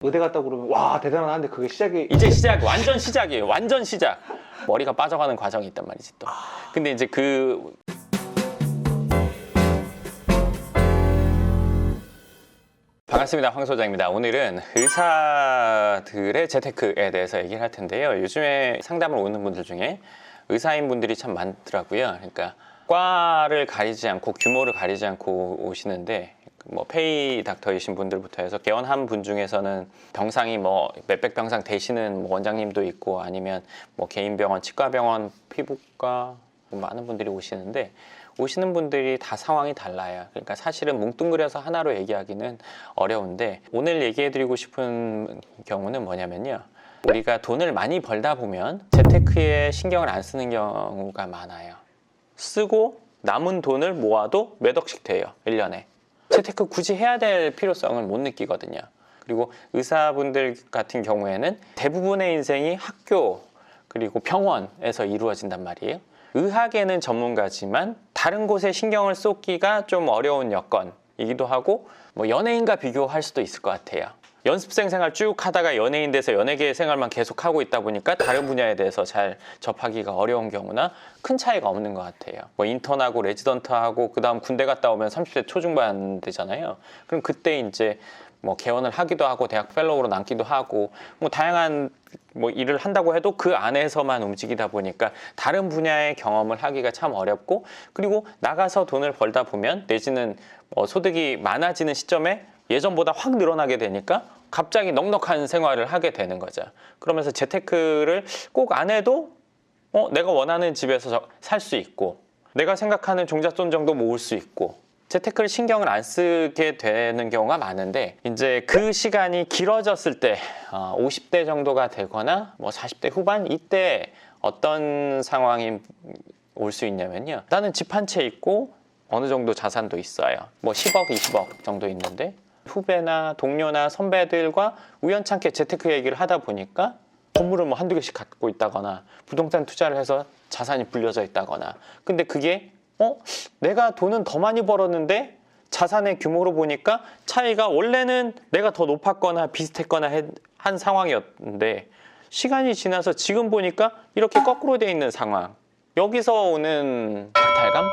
의대 갔다고 그러면 와 대단하다는데 그게 시작이 이제 시작, 완전 시작이에요. 완전 시작. 머리가 빠져가는 과정이 있단 말이지 또. 근데 이제 반갑습니다. 황 소장입니다. 오늘은 의사들의 재테크에 대해서 얘기를 할 텐데요. 요즘에 상담을 오는 분들 중에 의사인 분들이 참 많더라고요. 그러니까 과를 가리지 않고 규모를 가리지 않고 오시는데 뭐 페이 닥터이신 분들부터 해서 개원한 분 중에서는 병상이 뭐 몇백 병상 되시는 뭐 원장님도 있고 아니면 뭐 개인 병원, 치과 병원, 피부과 뭐 많은 분들이 오시는데 오시는 분들이 다 상황이 달라요. 그러니까 사실은 뭉뚱그려서 하나로 얘기하기는 어려운데 오늘 얘기해드리고 싶은 경우는 뭐냐면요. 우리가 돈을 많이 벌다 보면 재테크에 신경을 안 쓰는 경우가 많아요. 쓰고 남은 돈을 모아도 몇 억씩 돼요. 1년에. 재테크 굳이 해야 될 필요성을 못 느끼거든요. 그리고 의사분들 같은 경우에는 대부분의 인생이 학교 그리고 병원에서 이루어진단 말이에요. 의학에는 전문가지만 다른 곳에 신경을 쏟기가 좀 어려운 여건이기도 하고 뭐 연예인과 비교할 수도 있을 것 같아요. 연습생 생활 쭉 하다가 연예인 돼서 연예계 생활만 계속 하고 있다 보니까 다른 분야에 대해서 잘 접하기가 어려운 경우나 큰 차이가 없는 것 같아요. 뭐 인턴하고 레지던트하고 그 다음 군대 갔다 오면 30대 초중반 되잖아요. 그럼 그때 이제 뭐 개원을 하기도 하고 대학 펠로우로 남기도 하고 뭐 다양한 뭐 일을 한다고 해도 그 안에서만 움직이다 보니까 다른 분야의 경험을 하기가 참 어렵고 그리고 나가서 돈을 벌다 보면 내지는 뭐 소득이 많아지는 시점에 예전보다 확 늘어나게 되니까 갑자기 넉넉한 생활을 하게 되는 거죠. 그러면서 재테크를 꼭 안 해도 내가 원하는 집에서 살 수 있고 내가 생각하는 종잣돈 정도 모을 수 있고 재테크를 신경을 안 쓰게 되는 경우가 많은데 이제 그 시간이 길어졌을 때 50대 정도가 되거나 뭐 40대 후반 이때 어떤 상황이 올 수 있냐면요. 나는 집 한 채 있고 어느 정도 자산도 있어요. 뭐 10억, 20억 정도 있는데 후배나 동료나 선배들과 우연찮게 재테크 얘기를 하다 보니까 건물을 뭐 한두 개씩 갖고 있다거나 부동산 투자를 해서 자산이 불려져 있다거나 근데 그게 내가 돈은 더 많이 벌었는데 자산의 규모로 보니까 차이가 원래는 내가 더 높았거나 비슷했거나 한 상황이었는데 시간이 지나서 지금 보니까 이렇게 거꾸로 돼 있는 상황. 여기서 오는 박탈감?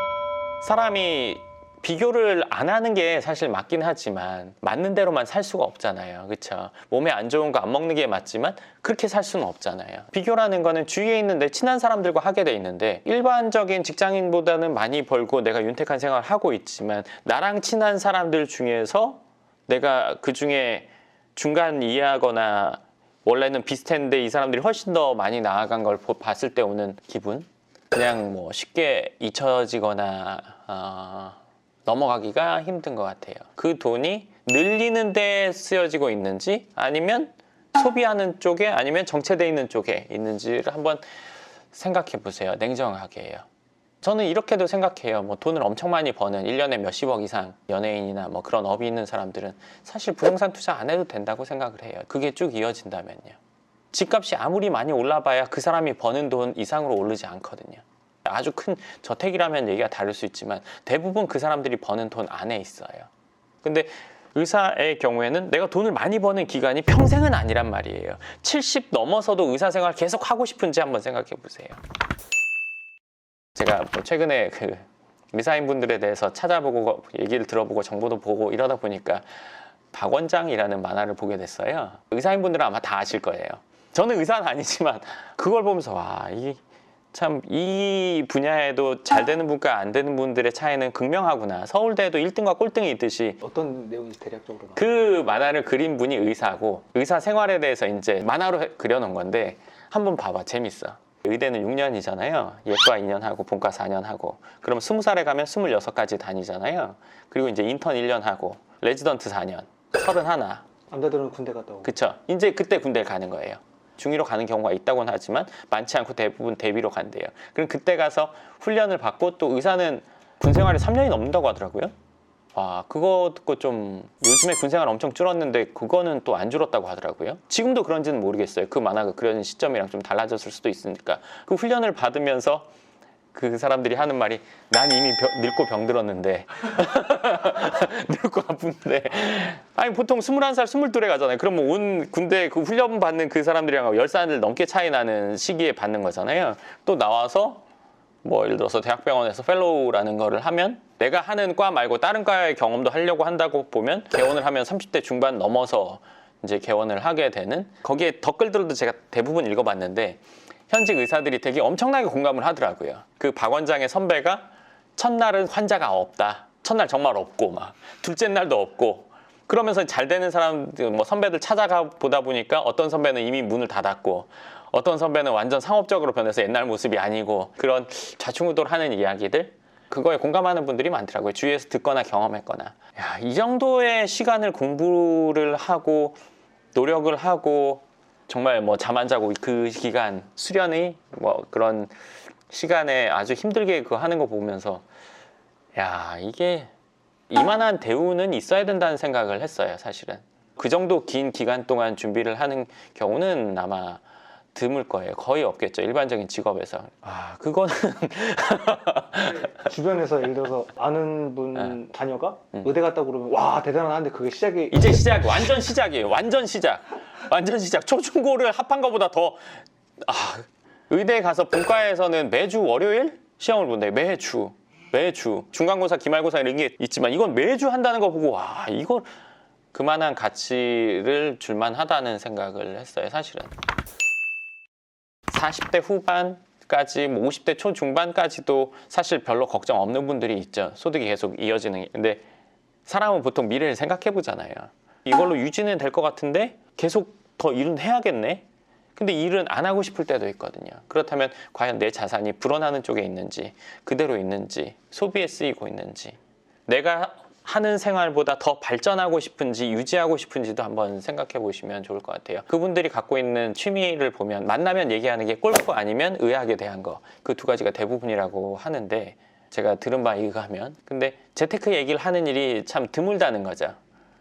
사람이 비교를 안 하는 게 사실 맞긴 하지만 맞는 대로만 살 수가 없잖아요. 그렇죠? 몸에 안 좋은 거 안 먹는 게 맞지만 그렇게 살 수는 없잖아요. 비교라는 거는 주위에 있는 내 친한 사람들과 하게 돼 있는데 일반적인 직장인보다는 많이 벌고 내가 윤택한 생활을 하고 있지만 나랑 친한 사람들 중에서 내가 그 중에 중간 이해하거나 원래는 비슷했는데 이 사람들이 훨씬 더 많이 나아간 걸 봤을 때 오는 기분? 그냥 뭐 쉽게 잊혀지거나 넘어가기가 힘든 것 같아요. 그 돈이 늘리는 데 쓰여지고 있는지 아니면 소비하는 쪽에 아니면 정체되어 있는 쪽에 있는지를 한번 생각해 보세요. 냉정하게요. 저는 이렇게도 생각해요. 뭐 돈을 엄청 많이 버는 1년에 몇십억 이상 연예인이나 뭐 그런 업이 있는 사람들은 사실 부동산 투자 안 해도 된다고 생각을 해요. 그게 쭉 이어진다면요. 집값이 아무리 많이 올라봐야 그 사람이 버는 돈 이상으로 오르지 않거든요. 아주 큰 저택이라면 얘기가 다를 수 있지만 대부분 그 사람들이 버는 돈 안에 있어요. 근데 의사의 경우에는 내가 돈을 많이 버는 기간이 평생은 아니란 말이에요. 70 넘어서도 의사 생활 계속 하고 싶은지 한번 생각해 보세요. 제가 뭐 최근에 그 의사인분들에 대해서 찾아보고 얘기를 들어보고 정보도 보고 이러다 보니까 박원장이라는 만화를 보게 됐어요. 의사인분들은 아마 다 아실 거예요. 저는 의사는 아니지만 그걸 보면서 와, 참 이 분야에도 잘 되는 분과 안 되는 분들의 차이는 극명하구나. 서울대에도 1등과 꼴등이 있듯이 어떤 내용인지 대략적으로 그 만화를 그린 분이 의사고 의사 생활에 대해서 이제 만화로 그려놓은 건데 한번 봐봐. 재밌어. 의대는 6년이잖아요. 예과 2년 하고 본과 4년 하고 그럼 20살에 가면 26까지 다니잖아요. 그리고 이제 인턴 1년 하고 레지던트 4년 31. 남자들은 군대 갔다 오고 그쵸. 이제 그때 군대를 가는 거예요. 중위로 가는 경우가 있다고는 하지만 많지 않고 대부분 대비로 간대요. 그럼 그때 가서 훈련을 받고 또 의사는 군 생활이 3년이 넘는다고 하더라고요. 와, 그거 듣고 좀 요즘에 군 생활 엄청 줄었는데 그거는 또 안 줄었다고 하더라고요. 지금도 그런지는 모르겠어요. 그 만화가 그려진 시점이랑 좀 달라졌을 수도 있으니까 그 훈련을 받으면서 그 사람들이 하는 말이 난 이미 늙고 병들었는데 늙고 아픈데 아니 보통 21살, 22에 가잖아요. 그럼 뭐 온 군대 그 훈련 받는 그 사람들이랑 10살 넘게 차이 나는 시기에 받는 거잖아요. 또 나와서 뭐 예를 들어서 대학병원에서 펠로우라는 거를 하면 내가 하는 과 말고 다른 과의 경험도 하려고 한다고 보면 개원을 하면 30대 중반 넘어서 이제 개원을 하게 되는 거기에 댓글들도 제가 대부분 읽어봤는데 현직 의사들이 되게 엄청나게 공감을 하더라고요. 그 박 원장의 선배가 첫날은 환자가 없다. 첫날 정말 없고 막 둘째 날도 없고 그러면서 잘 되는 사람들 뭐 선배들 찾아가 보다 보니까 어떤 선배는 이미 문을 닫았고 어떤 선배는 완전 상업적으로 변해서 옛날 모습이 아니고 그런 좌충우돌하는 이야기들 그거에 공감하는 분들이 많더라고요. 주위에서 듣거나 경험했거나 야, 이 정도의 시간을 공부를 하고 노력을 하고 정말 뭐 잠 안 자고 그 기간 수련의 뭐 그런 시간에 아주 힘들게 그거 하는 거 보면서 야 이게 이만한 대우는 있어야 된다는 생각을 했어요. 사실은 그 정도 긴 기간 동안 준비를 하는 경우는 아마 드물 거예요. 거의 없겠죠. 일반적인 직업에서. 아 그거는 주변에서 예를 들어서 아는 분 자녀가 의대 갔다 그러면 와 대단한데 그게 시작이 이제 시작 완전 시작이에요. 완전 시작. 완전 시작. 초중고를 합한 것보다 더 의대 가서 본과에서는 매주 월요일 시험을 본대요. 매주 중간고사, 기말고사 이런 게 있지만 이건 매주 한다는 거 보고 와 이걸 그만한 가치를 줄만하다는 생각을 했어요. 사실은 40대 후반까지 뭐 50대 초중반까지도 사실 별로 걱정 없는 분들이 있죠. 소득이 계속 이어지는. 근데 사람은 보통 미래를 생각해 보잖아요. 이걸로 유지는 될 것 같은데 계속 더 일은 해야겠네. 근데 일은 안 하고 싶을 때도 있거든요. 그렇다면 과연 내 자산이 불어나는 쪽에 있는지 그대로 있는지 소비에 쓰이고 있는지 내가 하는 생활보다 더 발전하고 싶은지 유지하고 싶은지도 한번 생각해 보시면 좋을 것 같아요. 그분들이 갖고 있는 취미를 보면 만나면 얘기하는 게 골프 아니면 의학에 대한 거 그 두 가지가 대부분이라고 하는데 제가 들은 바에 의하면 근데 재테크 얘기를 하는 일이 참 드물다는 거죠.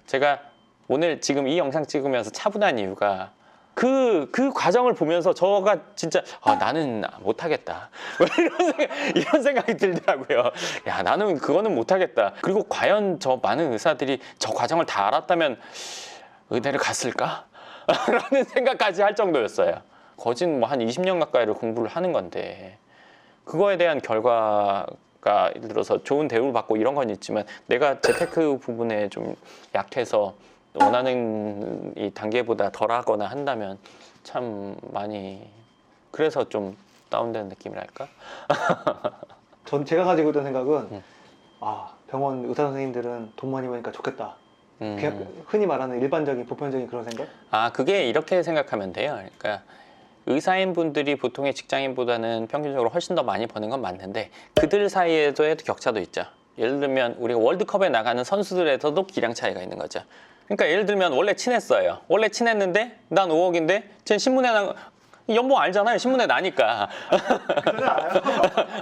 제가 오늘 지금 이 영상 찍으면서 차분한 이유가 그 과정을 보면서 저가 진짜 나는 못하겠다 이런 생각이 들더라고요. 야 나는 그거는 못하겠다. 그리고 과연 저 많은 의사들이 저 과정을 다 알았다면 의대를 갔을까? 라는 생각까지 할 정도였어요. 거진 뭐 한 20년 가까이를 공부를 하는 건데 그거에 대한 결과가 예를 들어서 좋은 대우를 받고 이런 건 있지만 내가 재테크 부분에 좀 약해서 원하는 이 단계보다 덜하거나 한다면 참 많이 그래서 좀 다운되는 느낌이랄까? 제가 가지고 있던 생각은 병원 의사 선생님들은 돈 많이 버니까 좋겠다. 그냥 흔히 말하는 일반적인 보편적인 그런 생각? 그게 이렇게 생각하면 돼요. 그러니까 의사인 분들이 보통의 직장인보다는 평균적으로 훨씬 더 많이 버는 건 맞는데 그들 사이에서의 격차도 있죠. 예를 들면 우리가 월드컵에 나가는 선수들에서도 기량 차이가 있는 거죠. 그러니까 예를 들면 원래 친했어요. 원래 친했는데 난 5억인데 쟤는 신문에 연봉 알잖아요. 신문에 나니까.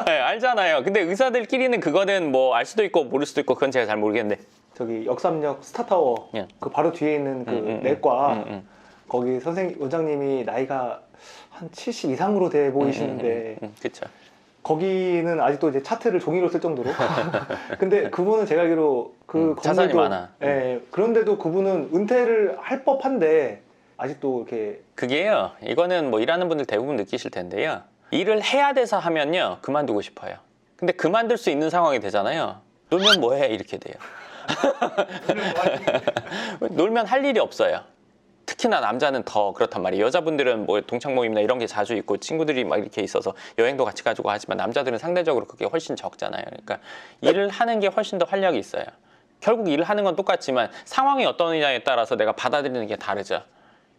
네, 알잖아요. 근데 의사들끼리는 그거는 뭐 알 수도 있고 모를 수도 있고 그건 제가 잘 모르겠는데 저기 역삼역 스타타워 그 바로 뒤에 있는 그 내과 거기 원장님이 나이가 한 70 이상으로 돼 보이시는데 그쵸. 거기는 아직도 이제 차트를 종이로 쓸 정도로 근데 그분은 제가 알기로 그 자산이 많아. 그런데도 그분은 은퇴를 할 법한데 아직도 이렇게 그게요. 이거는 뭐 일하는 분들 대부분 느끼실 텐데요. 일을 해야 돼서 하면요. 그만두고 싶어요. 근데 그만둘 수 있는 상황이 되잖아요. 놀면 뭐해? 이렇게 돼요. 놀면 할 일이 없어요. 특히나 남자는 더 그렇단 말이에요. 여자분들은 뭐 동창 모임이나 이런 게 자주 있고 친구들이 막 이렇게 있어서 여행도 같이 가지고 하지만 남자들은 상대적으로 그게 훨씬 적잖아요. 그러니까 일을 하는 게 훨씬 더 활력이 있어요. 결국 일을 하는 건 똑같지만 상황이 어떠느냐에 따라서 내가 받아들이는 게 다르죠.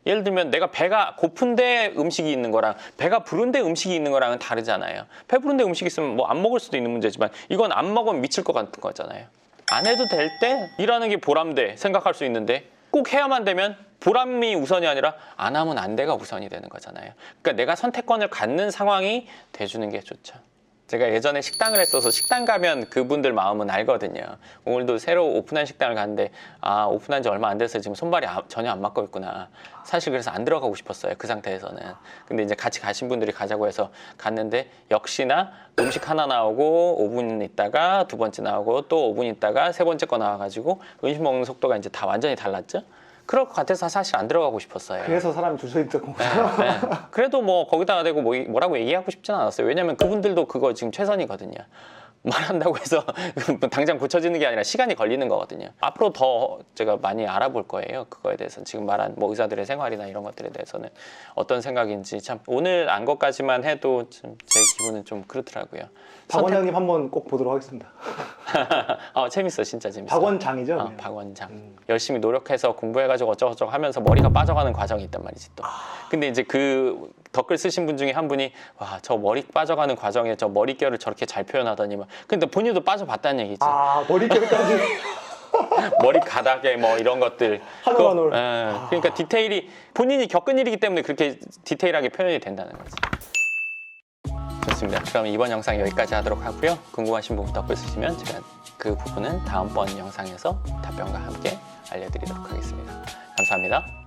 예를 들면 내가 배가 고픈데 음식이 있는 거랑 배가 부른데 음식이 있는 거랑은 다르잖아요. 배 부른데 음식이 있으면 뭐 안 먹을 수도 있는 문제지만 이건 안 먹으면 미칠 것 같은 거잖아요. 안 해도 될 때 일하는 게 보람돼 생각할 수 있는데 꼭 해야만 되면 보람이 우선이 아니라 안 하면 안 돼가 우선이 되는 거잖아요. 그러니까 내가 선택권을 갖는 상황이 돼주는 게 좋죠. 제가 예전에 식당을 했어서 식당 가면 그분들 마음은 알거든요. 오늘도 새로 오픈한 식당을 갔는데 아 오픈한 지 얼마 안 돼서 지금 손발이 전혀 안 맞고 있구나. 사실 그래서 안 들어가고 싶었어요. 그 상태에서는. 근데 이제 같이 가신 분들이 가자고 해서 갔는데 역시나 음식 하나 나오고 5분 있다가 두 번째 나오고 또 5분 있다가 세 번째 거 나와가지고 음식 먹는 속도가 이제 다 완전히 달랐죠. 그럴 것 같아서 사실 안 들어가고 싶었어요. 그래서 사람이 줄 서 있던 거구나. 네. 그래도 뭐 거기다가 대고 뭐라고 얘기하고 싶지는 않았어요. 왜냐면 그분들도 그거 지금 최선이거든요. 말한다고 해서 당장 고쳐지는 게 아니라 시간이 걸리는 거거든요. 앞으로 더 제가 많이 알아볼 거예요. 그거에 대해서 지금 말한 뭐 의사들의 생활이나 이런 것들에 대해서는 어떤 생각인지 참 오늘 안 것까지만 해도 좀 제 기분은 좀 그렇더라고요. 박 원장님 한번 꼭 보도록 하겠습니다. 재밌어, 진짜 재밌어. 박 원장이죠? 박 원장. 열심히 노력해서 공부해가지고 어쩌고저쩌고 하면서 머리가 빠져가는 과정이 있단 말이지 또. 근데 이제 그 댓글 쓰신 분 중에 한 분이 와, 저 머리 빠져가는 과정에 저 머릿결을 저렇게 잘 표현하더니만. 근데 본인도 빠져봤다는 얘기지. 아, 머릿결까지. 머리 가닥에 뭐 이런 것들. 한 올 한 올. 그러니까 디테일이 본인이 겪은 일이기 때문에 그렇게 디테일하게 표현이 된다는 거지. 좋습니다. 그럼 이번 영상 여기까지 하도록 하고요. 궁금하신 부분 댓글 쓰시면 제가 그 부분은 다음번 영상에서 답변과 함께 알려드리도록 하겠습니다. 감사합니다.